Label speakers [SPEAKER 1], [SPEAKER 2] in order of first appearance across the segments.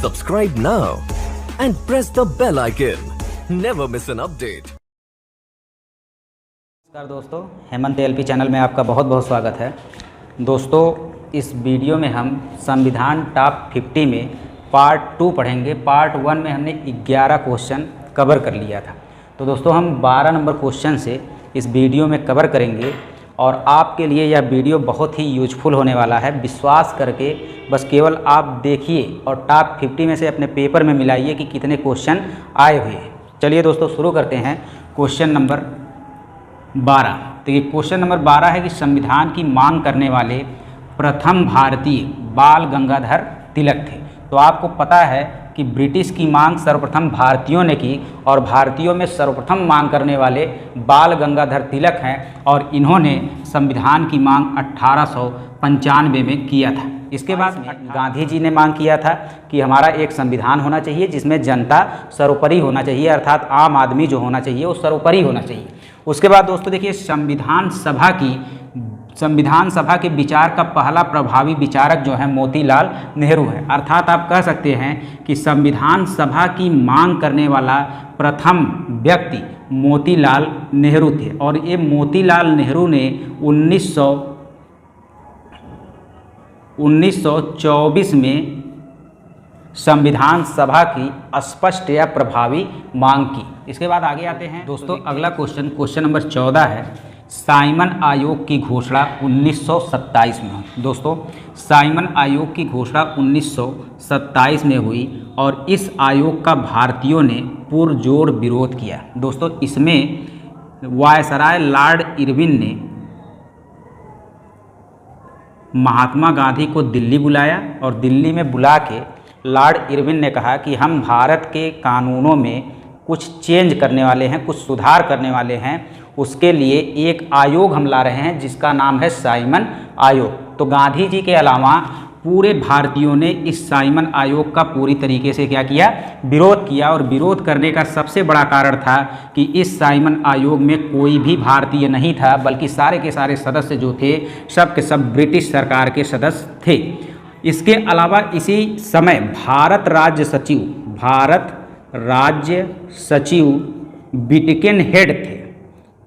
[SPEAKER 1] Subscribe now and press the bell icon. Never miss an update.
[SPEAKER 2] नमस्कार दोस्तों, Hemant LP channel में आपका बहुत बहुत स्वागत है। दोस्तों, इस वीडियो में हम संविधान टॉप 50 में पार्ट 2 पढ़ेंगे। पार्ट 1 में हमने 11 क्वेश्चन कवर कर लिया था, तो दोस्तों हम 12 नंबर क्वेश्चन से इस वीडियो में कवर करेंगे और आपके लिए यह वीडियो बहुत ही यूजफुल होने वाला है। विश्वास करके बस केवल आप देखिए और टॉप 50 में से अपने पेपर में मिलाइए कि कितने क्वेश्चन आए हुए हैं। चलिए दोस्तों शुरू करते हैं क्वेश्चन नंबर 12। तो ये क्वेश्चन नंबर 12 है कि संविधान की मांग करने वाले प्रथम भारतीय बाल गंगाधर तिलक थे। तो आपको पता है कि ब्रिटिश की मांग सर्वप्रथम भारतीयों ने की और भारतीयों में सर्वप्रथम मांग करने वाले बाल गंगाधर तिलक हैं और इन्होंने संविधान की मांग 1895 में किया था। इसके बाद गांधी जी ने मांग किया था कि हमारा एक संविधान होना चाहिए जिसमें जनता सर्वोपरि होना चाहिए, अर्थात आम आदमी जो होना चाहिए वो सर्वोपरि होना चाहिए। उसके बाद दोस्तों देखिए, संविधान सभा के विचार का पहला प्रभावी विचारक जो है मोतीलाल नेहरू है। अर्थात आप कह सकते हैं कि संविधान सभा की मांग करने वाला प्रथम व्यक्ति मोतीलाल नेहरू थे और ये मोतीलाल नेहरू ने 1924 में संविधान सभा की स्पष्ट या प्रभावी मांग की। इसके बाद आगे आते हैं दोस्तों, अगला क्वेश्चन नंबर 14 है। साइमन आयोग की घोषणा 1927 में हुई। दोस्तों, साइमन आयोग की घोषणा 1927 में हुई और इस आयोग का भारतीयों ने पुरजोर विरोध किया। दोस्तों, इसमें वायसराय लॉर्ड इरविन ने महात्मा गांधी को दिल्ली बुलाया और दिल्ली में बुला के लॉर्ड इरविन ने कहा कि हम भारत के कानूनों में कुछ चेंज करने वाले हैं, कुछ सुधार करने वाले हैं। उसके लिए एक आयोग हम ला रहे हैं जिसका नाम है साइमन आयोग। तो गांधी जी के अलावा पूरे भारतीयों ने इस साइमन आयोग का पूरी तरीके से क्या किया, विरोध किया। और विरोध करने का सबसे बड़ा कारण था कि इस साइमन आयोग में कोई भी भारतीय नहीं था, बल्कि सारे के सारे सदस्य जो थे सब के सब ब्रिटिश सरकार के सदस्य थे। इसके अलावा इसी समय भारत राज्य सचिव बिटकेन हेड थे।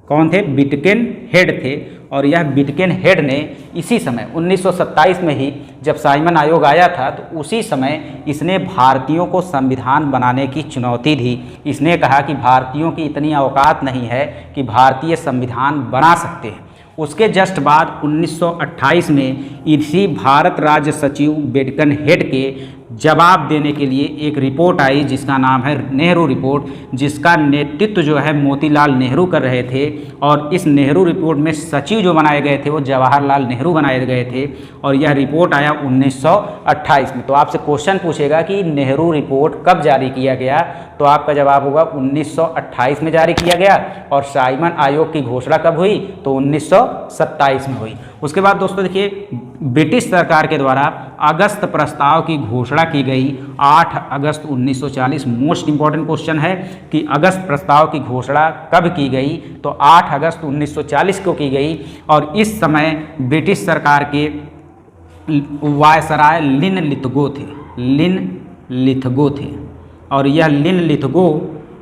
[SPEAKER 2] कौन थे? बिटकेन हेड थे। और यह बिटकेन हेड ने इसी समय 1927 में ही जब साइमन आयोग आया था तो उसी समय इसने भारतीयों को संविधान बनाने की चुनौती दी। इसने कहा कि भारतीयों की इतनी औकात नहीं है कि भारतीय संविधान बना सकते हैं। उसके जस्ट बाद 1928 में इसी भारत राज्य सचिव बिटकेन हेड के जवाब देने के लिए एक रिपोर्ट आई जिसका नाम है नेहरू रिपोर्ट, जिसका नेतृत्व जो है मोतीलाल नेहरू कर रहे थे। और इस नेहरू रिपोर्ट में सचिव जो बनाए गए थे वो जवाहरलाल नेहरू बनाए गए थे और यह रिपोर्ट आया 1928 में। तो आपसे क्वेश्चन पूछेगा कि नेहरू रिपोर्ट कब जारी किया गया, तो आपका जवाब होगा 1928 में जारी किया गया। और साइमन आयोग की घोषणा कब हुई, तो 1927 में हुई। उसके बाद दोस्तों देखिए, ब्रिटिश सरकार के द्वारा अगस्त प्रस्ताव की घोषणा की गई 8 अगस्त 1940। मोस्ट इंपॉर्टेंट क्वेश्चन है कि अगस्त प्रस्ताव की घोषणा कब की गई, तो 8 अगस्त 1940 को की गई। और इस समय ब्रिटिश सरकार के वायसराय लिन लिथगो थे और यह लिन लिथगो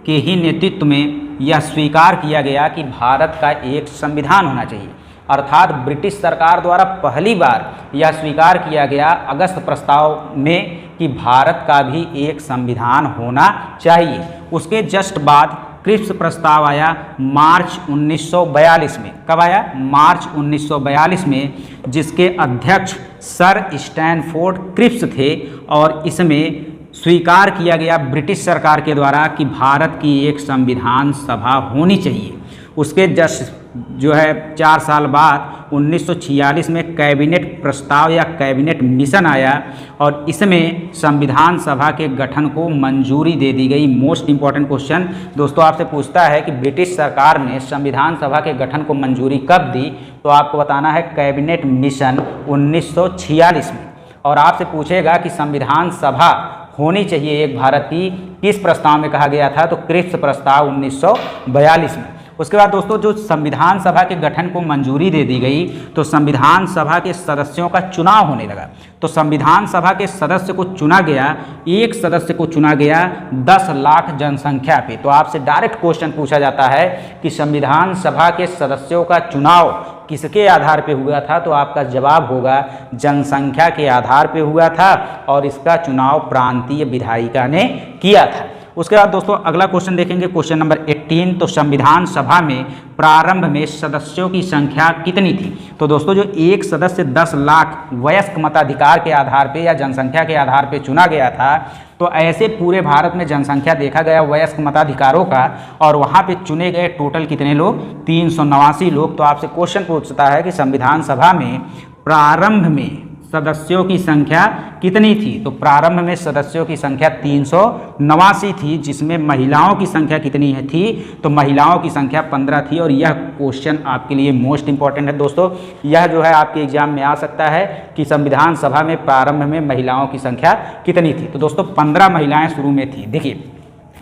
[SPEAKER 2] के ही नेतृत्व में यह स्वीकार किया गया कि भारत का एक संविधान होना चाहिए। अर्थात ब्रिटिश सरकार द्वारा पहली बार यह स्वीकार किया गया अगस्त प्रस्ताव में कि भारत का भी एक संविधान होना चाहिए। उसके जस्ट बाद क्रिप्स प्रस्ताव आया मार्च 1942 में। कब आया? मार्च 1942 में, जिसके अध्यक्ष सर स्टैनफोर्ड क्रिप्स थे। और इसमें स्वीकार किया गया ब्रिटिश सरकार के द्वारा कि भारत की एक संविधान सभा होनी चाहिए। उसके जस्ट जो है 4 साल बाद 1946 में कैबिनेट प्रस्ताव या कैबिनेट मिशन आया और इसमें संविधान सभा के गठन को मंजूरी दे दी गई। मोस्ट इंपॉर्टेंट क्वेश्चन दोस्तों आपसे पूछता है कि ब्रिटिश सरकार ने संविधान सभा के गठन को मंजूरी कब दी, तो आपको बताना है कैबिनेट मिशन 1946 में। और आपसे पूछेगा कि संविधान सभा होनी चाहिए एक भारत की, किस प्रस्ताव में कहा गया था, तो क्रिप्स प्रस्ताव 1942 में। उसके बाद दोस्तों जो संविधान सभा के गठन को मंजूरी दे दी गई तो संविधान सभा के सदस्यों का चुनाव होने लगा। तो संविधान सभा के सदस्य को चुना गया, एक सदस्य को चुना गया 10 लाख जनसंख्या पे। तो आपसे डायरेक्ट क्वेश्चन पूछा जाता है कि संविधान सभा के सदस्यों का चुनाव किसके आधार पे हुआ था, तो आपका जवाब होगा जनसंख्या के आधार पे हुआ था और इसका चुनाव प्रांतीय विधायिका ने किया था। उसके बाद दोस्तों अगला क्वेश्चन देखेंगे, क्वेश्चन नंबर 18। तो संविधान सभा में प्रारंभ में सदस्यों की संख्या कितनी थी? तो दोस्तों जो एक सदस्य 10 लाख वयस्क मताधिकार के आधार पे या जनसंख्या के आधार पे चुना गया था, तो ऐसे पूरे भारत में जनसंख्या देखा गया वयस्क मताधिकारों का, और वहाँ पे चुने गए टोटल कितने लोग? 389 लोग। तो आपसे क्वेश्चन पूछता है कि संविधान सभा में प्रारंभ में सदस्यों की संख्या कितनी थी? तो प्रारंभ में सदस्यों की संख्या 389 थी, जिसमें महिलाओं की संख्या कितनी थी? तो महिलाओं की संख्या 15 थी। और यह क्वेश्चन आपके लिए मोस्ट इंपॉर्टेंट है दोस्तों, यह जो है आपके एग्जाम में आ सकता है कि संविधान सभा में प्रारंभ में महिलाओं की संख्या कितनी थी? तो दोस्तों 15 महिलाएं शुरू में थी। देखिए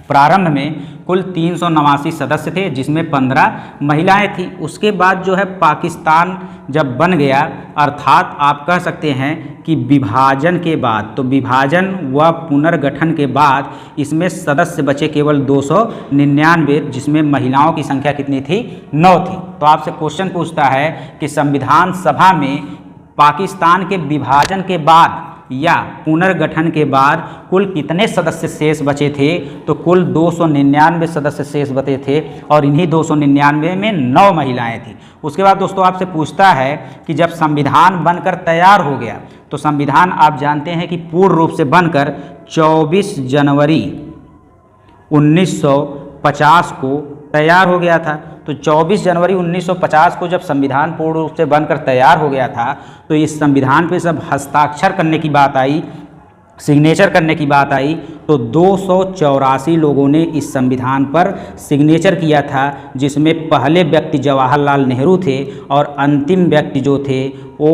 [SPEAKER 2] प्रारंभ में कुल 389 सदस्य थे, जिसमें 15 महिलाएं थी। उसके बाद जो है पाकिस्तान जब बन गया, अर्थात आप कह सकते हैं कि विभाजन के बाद, तो विभाजन व पुनर्गठन के बाद इसमें सदस्य बचे केवल 299, जिसमें महिलाओं की संख्या कितनी थी? 9 थी। तो आपसे क्वेश्चन पूछता है कि संविधान सभा में पाकिस्तान के विभाजन के बाद या पुनर्गठन के बाद कुल कितने सदस्य शेष बचे थे? तो कुल 299 सदस्य शेष बचे थे, और इन्हीं 299 में 9 महिलाएं थी। उसके बाद दोस्तों आपसे पूछता है कि जब संविधान बनकर तैयार हो गया, तो संविधान आप जानते हैं कि पूर्ण रूप से बनकर 24 जनवरी 1950 को तैयार हो गया था। तो 24 जनवरी 1950 को जब संविधान पूर्ण रूप से बनकर तैयार हो गया था, तो इस संविधान पे सब हस्ताक्षर करने की बात आई, सिग्नेचर करने की बात आई, तो 284 लोगों ने इस संविधान पर सिग्नेचर किया था, जिसमें पहले व्यक्ति जवाहरलाल नेहरू थे और अंतिम व्यक्ति जो थे वो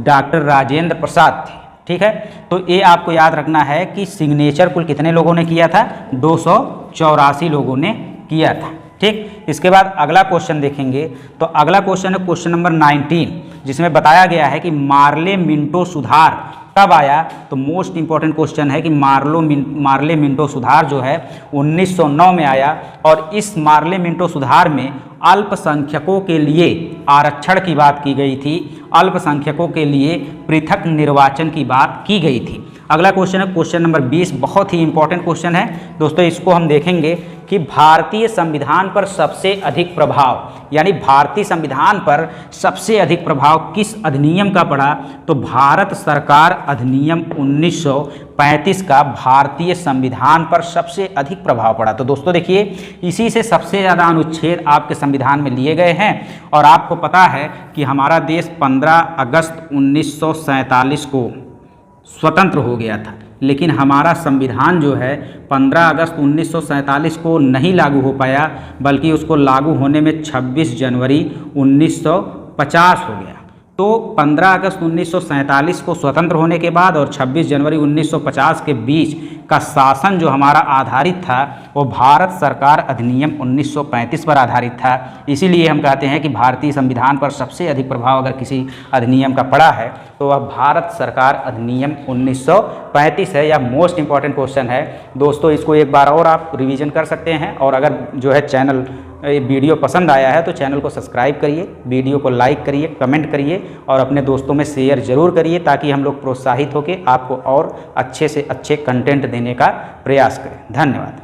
[SPEAKER 2] डॉक्टर राजेंद्र प्रसाद थे। ठीक है, तो ये आपको याद रखना है कि सिग्नेचर कुल कितने लोगों ने किया था? 284 लोगों ने किया था। ठीक, इसके बाद अगला क्वेश्चन देखेंगे। तो अगला क्वेश्चन है क्वेश्चन नंबर 19, जिसमें बताया गया है कि मार्ले मिंटो सुधार कब आया? तो मोस्ट इंपॉर्टेंट क्वेश्चन है कि मार्ले मिंटो सुधार जो है 1909 में आया, और इस मार्ले मिंटो सुधार में अल्पसंख्यकों के लिए आरक्षण की बात की गई थी, अल्पसंख्यकों के लिए पृथक निर्वाचन की बात की गई थी। अगला क्वेश्चन है क्वेश्चन नंबर 20, बहुत ही इंपॉर्टेंट क्वेश्चन है दोस्तों। इसको हम देखेंगे कि भारतीय संविधान पर सबसे अधिक प्रभाव, यानी भारतीय संविधान पर सबसे अधिक प्रभाव किस अधिनियम का पड़ा? तो भारत सरकार अधिनियम 1935 का भारतीय संविधान पर सबसे अधिक प्रभाव पड़ा। तो दोस्तों देखिए, इसी से सबसे ज़्यादा अनुच्छेद आपके संविधान में लिए गए हैं, और आपको पता है कि हमारा देश 15 अगस्त 1947 को स्वतंत्र हो गया था, लेकिन हमारा संविधान जो है 15 अगस्त 1947 को नहीं लागू हो पाया, बल्कि उसको लागू होने में 26 जनवरी 1950 हो गया। तो 15 अगस्त 1947 को स्वतंत्र होने के बाद और 26 जनवरी 1950 के बीच का शासन जो हमारा आधारित था वो भारत सरकार अधिनियम 1935 पर आधारित था। इसीलिए हम कहते हैं कि भारतीय संविधान पर सबसे अधिक प्रभाव अगर किसी अधिनियम का पड़ा है तो वह भारत सरकार अधिनियम 1935 है। यह मोस्ट इंपॉर्टेंट क्वेश्चन है दोस्तों, इसको एक बार और आप रिवीजन कर सकते हैं। और अगर जो है चैनल वीडियो पसंद आया है तो चैनल को सब्सक्राइब करिए, वीडियो को लाइक करिए, कमेंट करिए और अपने दोस्तों में शेयर ज़रूर करिए, ताकि हम लोग प्रोत्साहित होकर आपको और अच्छे से अच्छे कंटेंट देने का प्रयास करें। धन्यवाद।